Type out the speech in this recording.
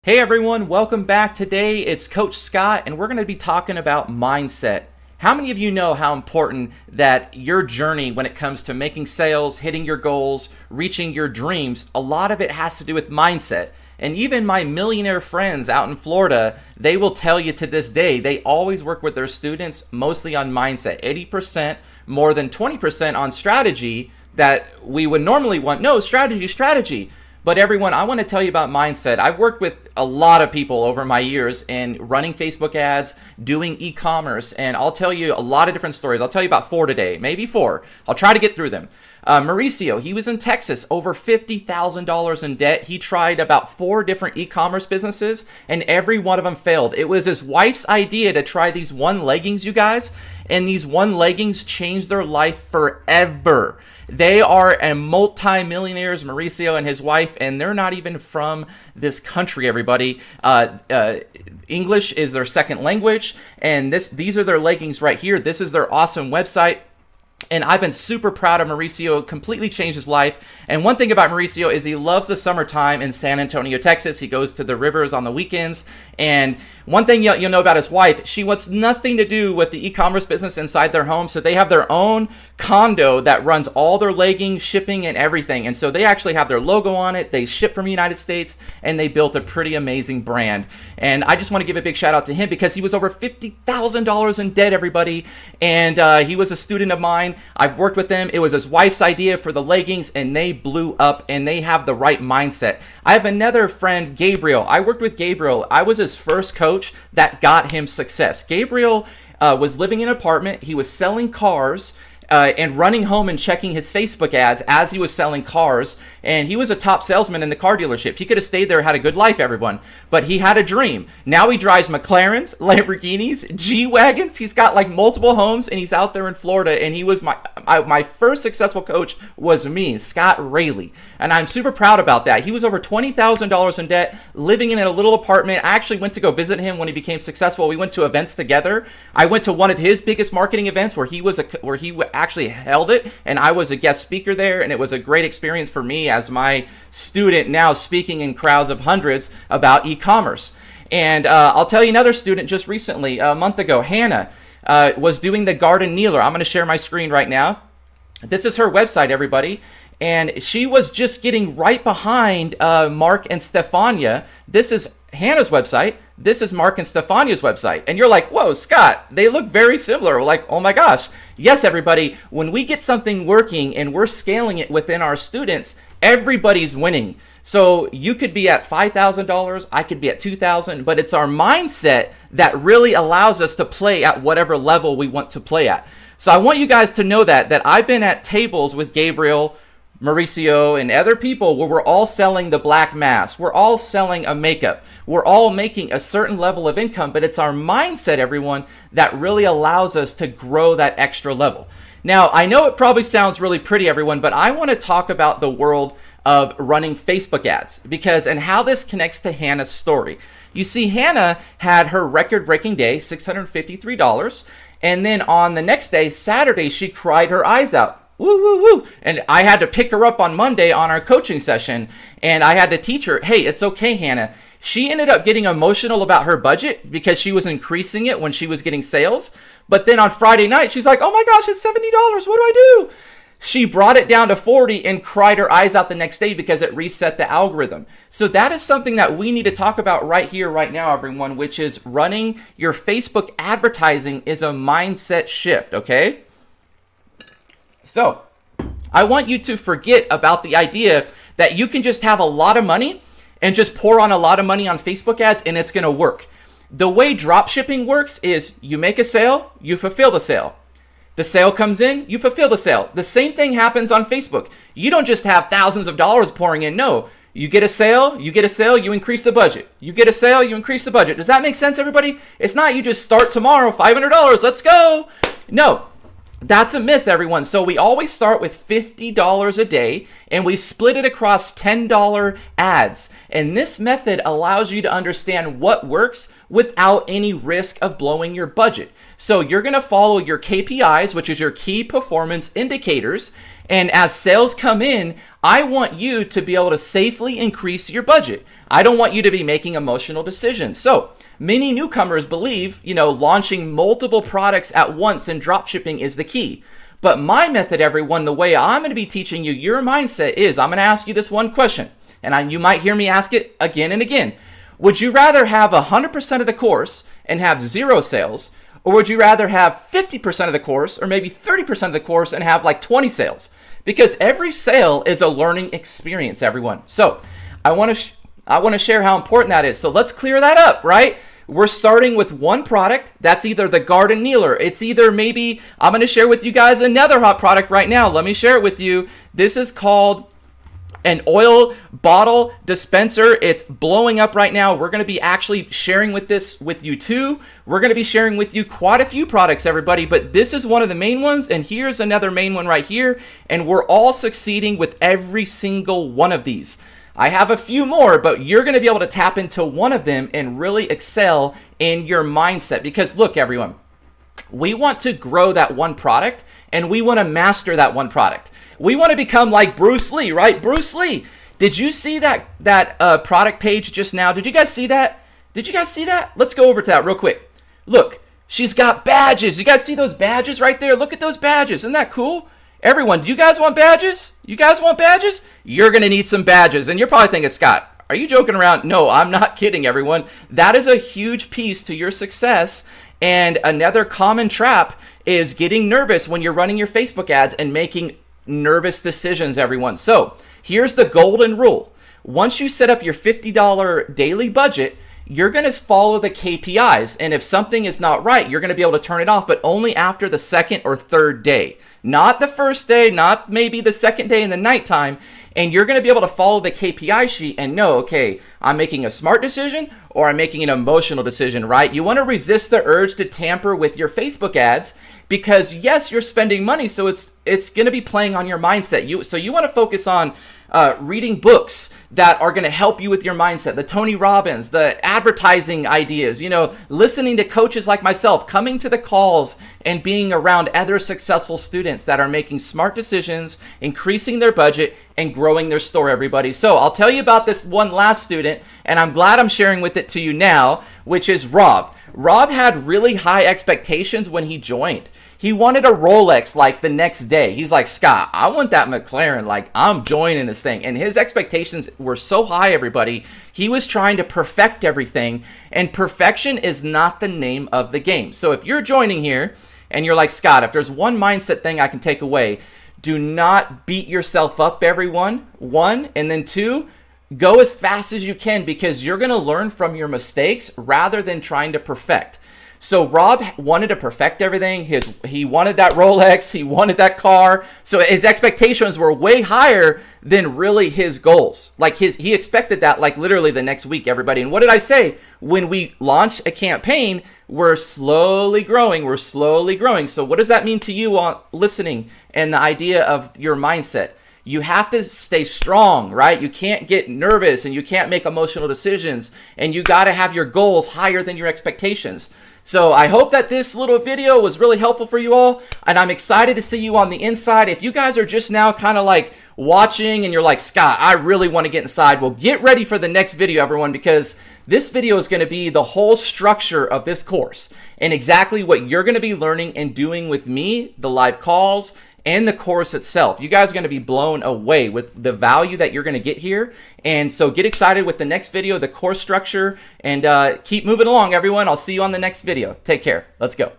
Hey everyone, welcome back. Today it's Coach Scott and we're going to be talking about mindset. How many of you know how important that your journey when it comes to making sales, hitting your goals, reaching your dreams, a lot of it has to do with mindset. And even my millionaire friends out in Florida, they will tell you to this day, they always work with their students mostly on mindset. 80%, more than 20% on strategy that we would normally want. No, strategy. But everyone, I want to tell you about mindset. I've worked with a lot of people over my years in running Facebook ads, doing e-commerce, and I'll tell you a lot of different stories. I'll tell you about 4 today, maybe 4. I'll try to get through them. Mauricio, he was in Texas, over $50,000 in debt. He tried about 4 different e-commerce businesses, and every one of them failed. It was his wife's idea to try these one leggings, you guys, and these one leggings changed their life forever. They are a multi-millionaires, Mauricio and his wife, and they're not even from this country, everybody. English is their second language, and these are their leggings right here. This is their awesome website. And I've been super proud of Mauricio, completely changed his life. And one thing about Mauricio is he loves the summertime in San Antonio, Texas. He goes to the rivers on the weekends. And one thing you'll know about his wife, she wants nothing to do with the e-commerce business inside their home. So they have their own condo that runs all their leggings, shipping, and everything. And so they actually have their logo on it. They ship from the United States, and they built a pretty amazing brand. And I just want to give a big shout out to him because he was over $50,000 in debt, everybody. And he was a student of mine. I've worked with them. It was his wife's idea for the leggings, and they blew up, and they have the right mindset. I have another friend, Gabriel. I worked with Gabriel. I was his first coach that got him success. Gabriel was living in an apartment. He was selling cars. And running home and checking his Facebook ads as he was selling cars. And he was a top salesman in the car dealership. He could have stayed there, had a good life, everyone. But he had a dream. Now he drives McLarens, Lamborghinis, G-Wagons. He's got like multiple homes, and he's out there in Florida. And he was my first successful coach was me, Scott Rayleigh. And I'm super proud about that. He was over $20,000 in debt, living in a little apartment. I actually went to go visit him when he became successful. We went to events together. I went to one of his biggest marketing events where he actually held it, and I was a guest speaker there, and it was a great experience for me as my student now speaking in crowds of hundreds about e-commerce. And I'll tell you another student just recently, a month ago, Hannah, was doing the garden kneeler. I'm going to share my screen right now. This is her website, everybody. And she was just getting right behind Mark and Stefania. This is Hannah's website. This is Mark and Stefania's website. And you're like, whoa, Scott, they look very similar. We're like, oh my gosh. Yes, everybody, when we get something working and we're scaling it within our students, everybody's winning. So you could be at $5,000, I could be at $2,000, but it's our mindset that really allows us to play at whatever level we want to play at. So I want you guys to know that I've been at tables with Gabriel, Mauricio, and other people where we're all selling the black mask. We're all selling a makeup. We're all making a certain level of income, but it's our mindset, everyone, that really allows us to grow that extra level. Now, I know it probably sounds really pretty, everyone, but I want to talk about the world of running Facebook ads and how this connects to Hannah's story. You see, Hannah had her record-breaking day, $653, and then on the next day, Saturday, she cried her eyes out. Woo, woo, woo. And I had to pick her up on Monday on our coaching session, and I had to teach her, hey, it's okay, Hannah. She ended up getting emotional about her budget because she was increasing it when she was getting sales. But then on Friday night, she's like, oh my gosh, it's $70. What do I do? She brought it down to 40 and cried her eyes out the next day because it reset the algorithm. So that is something that we need to talk about right here, right now, everyone, which is running your Facebook advertising is a mindset shift, okay? So I want you to forget about the idea that you can just have a lot of money and just pour on a lot of money on Facebook ads and it's going to work. The way dropshipping works is you make a sale, you fulfill the sale. The sale comes in, you fulfill the sale. The same thing happens on Facebook. You don't just have thousands of dollars pouring in. No, you get a sale, you increase the budget. You get a sale, you increase the budget. Does that make sense, everybody? It's not you just start tomorrow, $500, let's go. No. That's a myth, everyone. So we always start with $50 a day and we split it across $10 ads. And this method allows you to understand what works, without any risk of blowing your budget. So you're going to follow your KPIs, which is your key performance indicators. And as sales come in, I want you to be able to safely increase your budget. I don't want you to be making emotional decisions. So many newcomers believe, launching multiple products at once in dropshipping is the key. But my method, everyone, the way I'm going to be teaching you your mindset is I'm going to ask you this one question, and you might hear me ask it again and again. Would you rather have 100% of the course and have 0 sales, or would you rather have 50% of the course or maybe 30% of the course and have like 20 sales? Because every sale is a learning experience, everyone. So I want to share how important that is. So let's clear that up, right? We're starting with one product. That's either the garden kneeler. It's either maybe, I'm going to share with you guys another hot product right now. Let me share it with you. This is called an oil bottle dispenser. It's blowing up right now. We're going to be actually sharing this with you too. We're going to be sharing with you quite a few products, everybody, but this is one of the main ones. And here's another main one right here. And we're all succeeding with every single one of these. I have a few more, but you're going to be able to tap into one of them and really excel in your mindset. Because look, everyone, we want to grow that one product and we want to master that one product. We want to become like Bruce Lee, right? Bruce Lee. Did you see that product page just now? Did you guys see that? Let's go over to that real quick. Look, she's got badges. You guys see those badges right there? Look at those badges. Isn't that cool? Everyone, do you guys want badges? You guys want badges? You're going to need some badges. And you're probably thinking, Scott, are you joking around? No, I'm not kidding, everyone. That is a huge piece to your success. And another common trap is getting nervous when you're running your Facebook ads and making nervous decisions, everyone. So here's the golden rule. Once you set up your $50 daily budget, you're going to follow the KPIs. And if something is not right, you're going to be able to turn it off, but only after the second or third day. Not the first day, not maybe the second day in the nighttime. And you're going to be able to follow the KPI sheet and know, okay, I'm making a smart decision or I'm making an emotional decision, right? You want to resist the urge to tamper with your Facebook ads because yes, you're spending money. So it's going to be playing on your mindset. So you want to focus on reading books that are going to help you with your mindset, the Tony Robbins, the advertising ideas, listening to coaches like myself, coming to the calls and being around other successful students that are making smart decisions, increasing their budget and growing their store, everybody. So I'll tell you about this one last student, and I'm glad I'm sharing with it to you now, which is Rob. Rob had really high expectations when he joined. He wanted a Rolex like the next day. He's like, Scott, I want that McLaren. Like, I'm joining this thing. And his expectations were so high, everybody. He was trying to perfect everything. And perfection is not the name of the game. So if you're joining here and you're like, Scott, if there's one mindset thing I can take away, do not beat yourself up, everyone. 1, and then 2, go as fast as you can because you're going to learn from your mistakes rather than trying to perfect. So Rob wanted to perfect everything. He wanted that Rolex. He wanted that car. So his expectations were way higher than really his goals. Like he expected that like literally the next week, everybody. And what did I say? When we launch a campaign, we're slowly growing. We're slowly growing. So what does that mean to you on listening and the idea of your mindset? You have to stay strong, right? You can't get nervous and you can't make emotional decisions, and you got to have your goals higher than your expectations. So I hope that this little video was really helpful for you all, and I'm excited to see you on the inside. If you guys are just now kind of like watching and you're like, Scott, I really want to get inside, well, get ready for the next video, everyone, because this video is going to be the whole structure of this course and exactly what you're going to be learning and doing with me, the live calls, and the course itself. You guys are going to be blown away with the value that you're going to get here. And so get excited with the next video, the course structure, and keep moving along, everyone. I'll see you on the next video. Take care. Let's go.